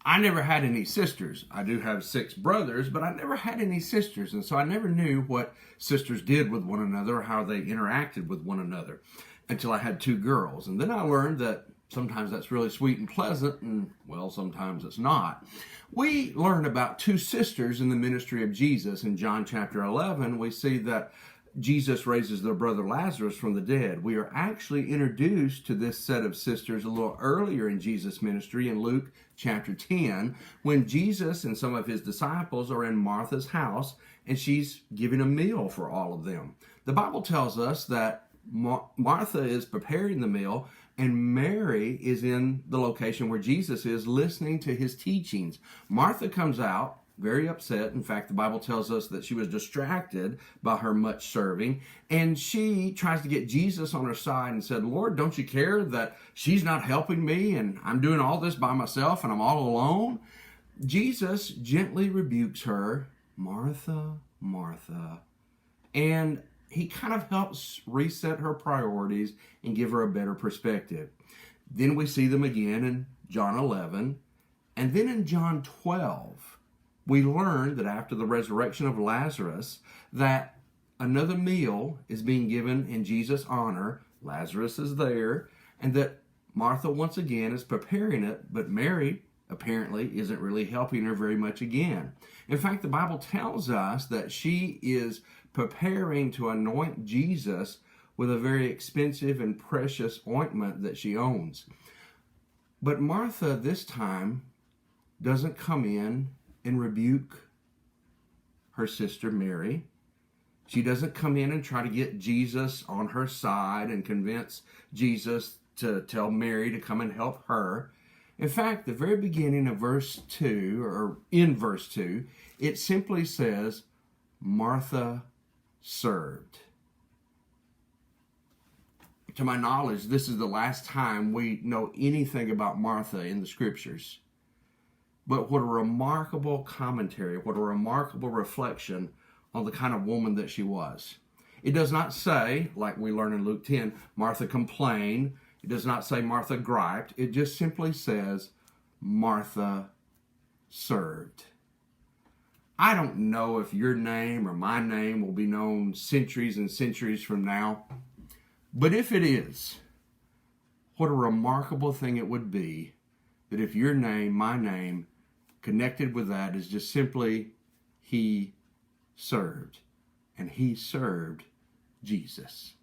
I never had any sisters. I do have 6 brothers, but I never had any sisters. And so I never knew what sisters did with one another or how they interacted with one another until I had 2 girls. And then I learned that sometimes that's really sweet and pleasant, and, well, sometimes it's not. We learn about 2 sisters in the ministry of Jesus. In John chapter 11, we see that Jesus raises their brother Lazarus from the dead. We are actually introduced to this set of sisters a little earlier in Jesus' ministry in Luke chapter 10, when Jesus and some of his disciples are in Martha's house, and she's giving a meal for all of them. The Bible tells us that Martha is preparing the meal, and Mary is in the location where Jesus is listening to his teachings. Martha comes out very upset. In fact, the Bible tells us that she was distracted by her much serving, and she tries to get Jesus on her side and said, Lord, don't you care that she's not helping me and I'm doing all this by myself and I'm all alone? Jesus gently rebukes her, Martha, Martha, and he kind of helps reset her priorities and give her a better perspective. Then we see them again in John 11, and then in John 12, we learn that after the resurrection of Lazarus, that another meal is being given in Jesus' honor. Lazarus is there, and that Martha once again is preparing it, but Mary apparently isn't really helping her very much again. In fact, the Bible tells us that she is preparing to anoint Jesus with a very expensive and precious ointment that she owns. But Martha this time doesn't come in and rebuke her sister Mary. She doesn't come in and try to get Jesus on her side and convince Jesus to tell Mary to come and help her. In fact, the very beginning of verse 2, or in verse 2, it simply says, Martha served. To my knowledge, this is the last time we know anything about Martha in the scriptures. But what a remarkable commentary, what a remarkable reflection on the kind of woman that she was. It does not say, like we learn in Luke 10, Martha complained. It does not say Martha griped. It just simply says Martha served. I don't know if your name or my name will be known centuries and centuries from now, but if it is, what a remarkable thing it would be that if your name, my name, connected with that is just simply, he served. And he served Jesus.